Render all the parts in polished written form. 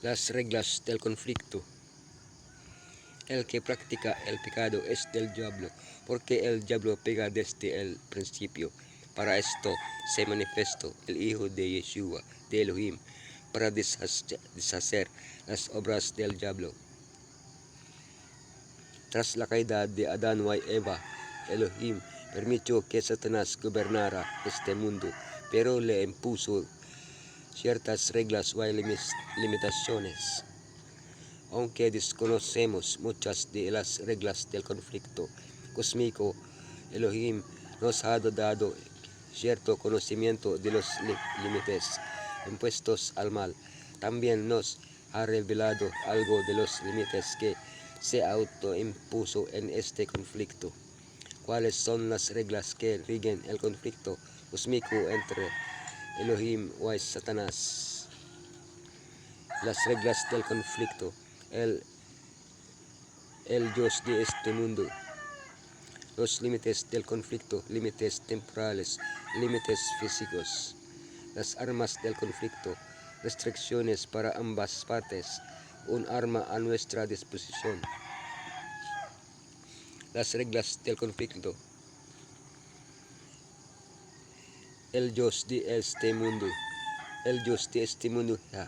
Las reglas del conflicto. El que practica el pecado es del diablo, porque el diablo pega desde el principio. Para esto se manifestó el Hijo de Yeshua, de Elohim, para deshacer las obras del diablo. Tras la caída de Adán y Eva, Elohim permitió que Satanás gobernara este mundo, pero le impuso ciertas reglas y limitaciones. Aunque desconocemos muchas de las reglas del conflicto cósmico, Elohim nos ha dado cierto conocimiento de los límites impuestos al mal. También nos ha revelado algo de los límites que se autoimpuso en este conflicto. ¿Cuáles son las reglas que rigen el conflicto cósmico entre Elohim y Satanás? Las reglas del conflicto. El Dios de este mundo. Los límites del conflicto, límites temporales, límites físicos. Las armas del conflicto, restricciones para ambas partes, un arma a nuestra disposición. Las reglas del conflicto. El Dios de este mundo. El Dios de este mundo ha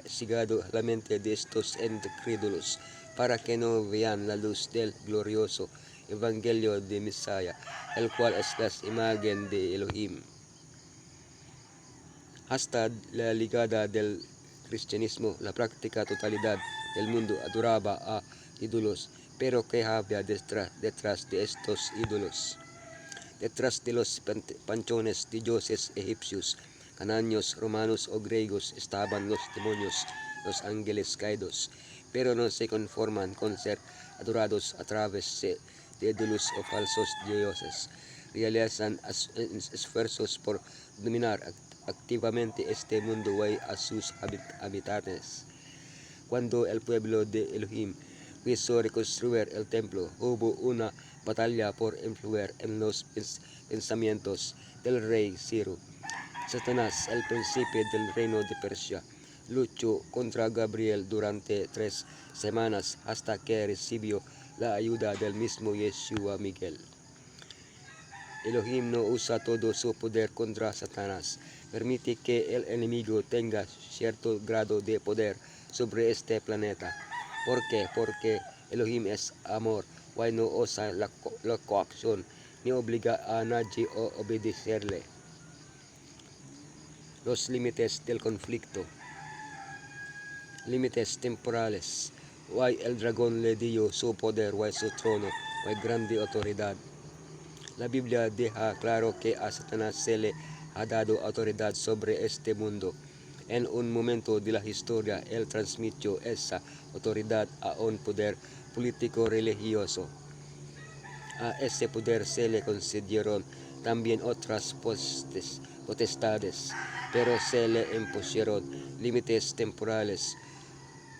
cegado la mente de estos incrédulos para que no vean la luz del glorioso Evangelio de Mesías, el cual es la imagen de Elohim. Hasta la llegada del cristianismo, la práctica totalidad del mundo adoraba a ídolos, pero ¿qué había detrás de estos ídolos? Detrás de los panchones de dioses egipcios, cananeos, romanos o griegos estaban los demonios, los ángeles caídos, pero no se conforman con ser adorados a través de ídolos o falsos dioses. Realizan esfuerzos por dominar activamente este mundo y a sus habitantes. Cuando el pueblo de Elohim quiso reconstruir el templo, hubo una batalla por influir en los pensamientos del rey Ciro. Satanás, el príncipe del reino de Persia, luchó contra Gabriel durante 3 semanas hasta que recibió la ayuda del mismo Yeshua Miguel. Elohim no usa todo su poder contra Satanás. Permite que el enemigo tenga cierto grado de poder sobre este planeta. ¿Por qué? Porque Elohim es amor y no usa la coacción ni obliga a nadie a obedecerle. Los límites del conflicto. Límites temporales. Why el dragón le dio su poder y su trono y grande autoridad. La Biblia deja claro que a Satanás se le ha dado autoridad sobre este mundo. En un momento de la historia, él transmitió esa autoridad a un poder político religioso. A ese poder se le concedieron también otras potestades, pero se le impusieron límites temporales.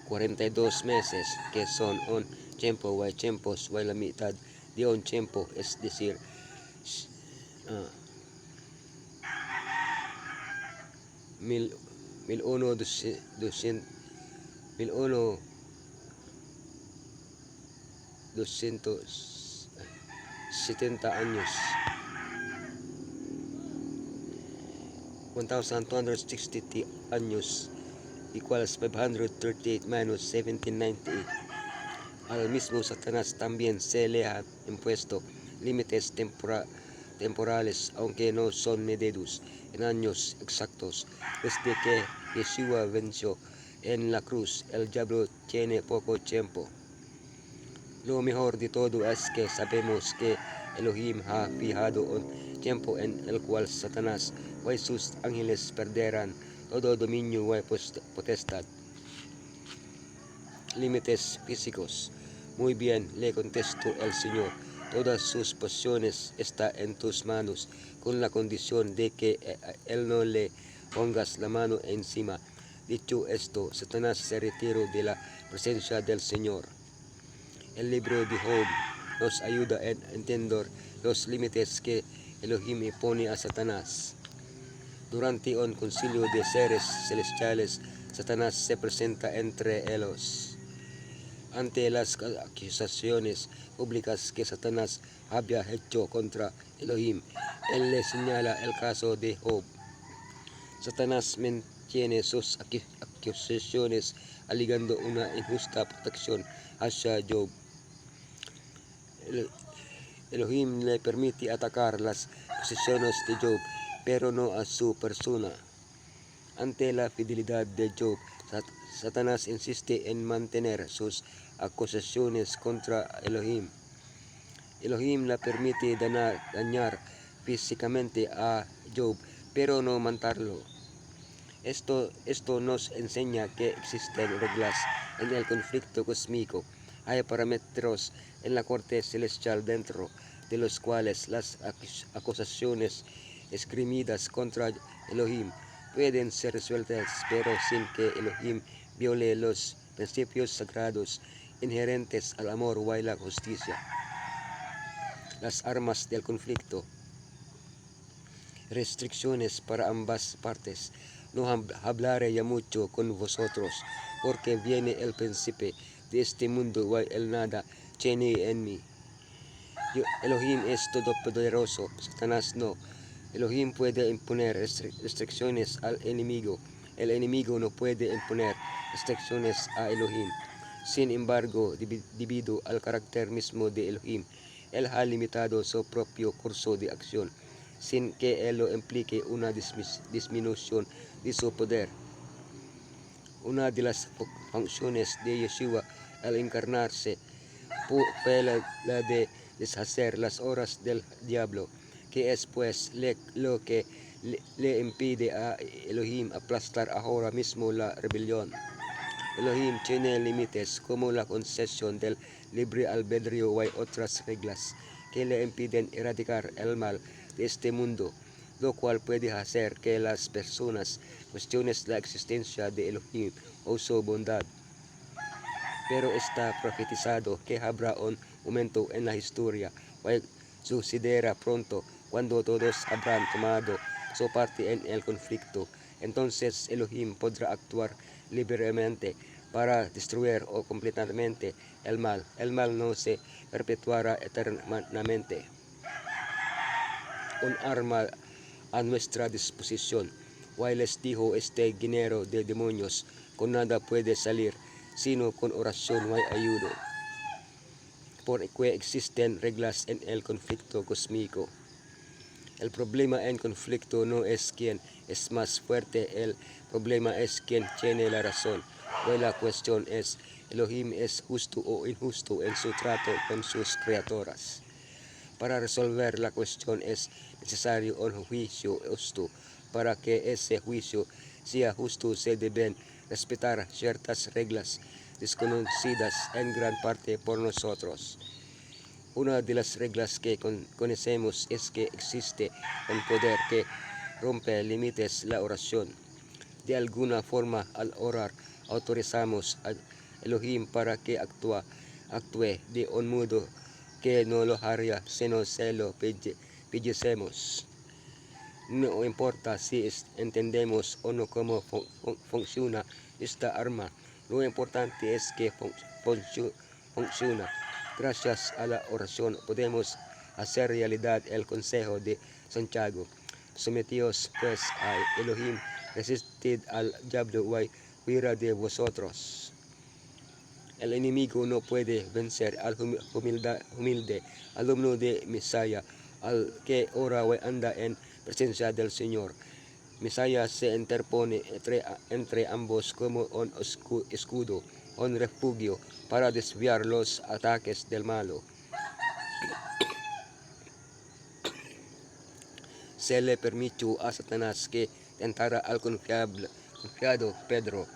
42 meses, que son un tiempo y tiempos y la mitad de un tiempo, es decir, 1270 años. 1260 años equals 538 minus 1798. Al mismo Satanás también se le han impuesto límites temporales, aunque no son medidos en años exactos. Desde que Yeshua venció en la cruz, el diablo tiene poco tiempo. Lo mejor de todo es que sabemos que Elohim ha fijado un tiempo en el cual Satanás y sus ángeles perderán todo dominio y potestad. Límites físicos. Muy bien, le contestó el Señor, todas sus posesiones están en tus manos, con la condición de que él no le pongas la mano encima. Dicho esto, Satanás se retiró de la presencia del Señor. El libro de Job nos ayuda a entender los límites que Elohim pone a Satanás. Durante un concilio de seres celestiales, Satanás se presenta entre ellos. Ante las acusaciones públicas que Satanás había hecho contra Elohim, él le señala el caso de Job. Satanás mantiene sus acusaciones alegando una injusta protección hacia Job. Elohim le permite atacar las posesiones de Job, pero no a su persona. Ante la fidelidad de Job, Satanás insiste en mantener sus acusaciones contra Elohim. Elohim le permite dañar físicamente a Job, pero no matarlo. Esto nos enseña que existen reglas en el conflicto cósmico. Hay parámetros en la corte celestial dentro de los cuales las acusaciones esgrimidas contra Elohim pueden ser resueltas, pero sin que Elohim viole los principios sagrados inherentes al amor y la justicia. Las armas del conflicto. Restricciones para ambas partes. No hablaré ya mucho con vosotros, porque viene el príncipe de este mundo y él nada tiene en mí. Elohim es todopoderoso, Satanás no. Elohim puede imponer restricciones al enemigo. El enemigo no puede imponer restricciones a Elohim. Sin embargo, debido al carácter mismo de Elohim, él ha limitado su propio curso de acción, sin que ello implique una disminución de su poder. Una de las funciones de Yeshua al encarnarse fue la de deshacer las obras del diablo, que es pues lo que le impide a Elohim aplastar ahora mismo la rebelión. Elohim tiene límites como la concesión del libre albedrío y otras reglas que le impiden erradicar el mal de este mundo, lo cual puede hacer que las personas cuestionen la existencia de Elohim o su bondad. Pero está profetizado que habrá un momento en la historia que sucederá pronto cuando todos habrán tomado su parte en el conflicto. Entonces Elohim podrá actuar libremente para destruir o completamente el mal. El mal no se perpetuará eternamente. Un arma a nuestra disposición. Y les dijo este género de demonios, con nada puede salir, sino con oración y ayuno. Porque existen reglas en el conflicto cósmico. El problema en conflicto no es quién es más fuerte, el problema es quién tiene la razón. Y la cuestión es, Elohim es justo o injusto en su trato con sus criaturas. Para resolver la cuestión es necesario un juicio justo. Para que ese juicio sea justo se deben respetar ciertas reglas desconocidas en gran parte por nosotros. Una de las reglas que conocemos es que existe un poder que rompe límites la oración. De alguna forma, al orar, autorizamos a Elohim para que actúe de un modo que no lo haría si no se lo pidiésemos. No importa si entendemos o no cómo funciona esta arma, lo importante es que funciona. Gracias a la oración podemos hacer realidad el consejo de Santiago. Sometíos pues a Elohim, resistid al diablo y huirá de vosotros. El enemigo no puede vencer al humilde alumno de Mesías, al que ora y anda en presencia del Señor. Mesías se interpone entre ambos como un escudo, un refugio para desviar los ataques del malo. Se le permitió a Satanás que tentara al confiado Pedro,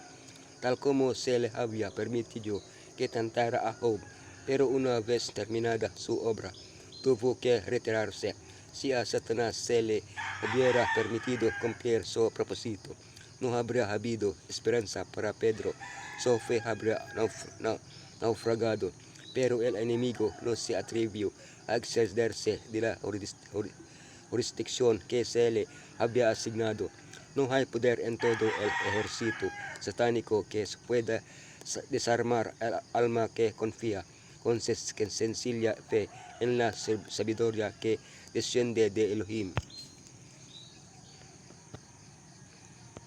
tal como se le había permitido que tentara a Job, pero una vez terminada su obra, tuvo que retirarse. Si a Satanás se le hubiera permitido cumplir su propósito, no habría habido esperanza para Pedro, su fe habría naufragado, pero el enemigo no se atrevió a excederse de la jurisdicción que se le había asignado. No hay poder en todo el ejército satánico que pueda desarmar al alma que confía con sencilla fe en la sabiduría que desciende de Elohim.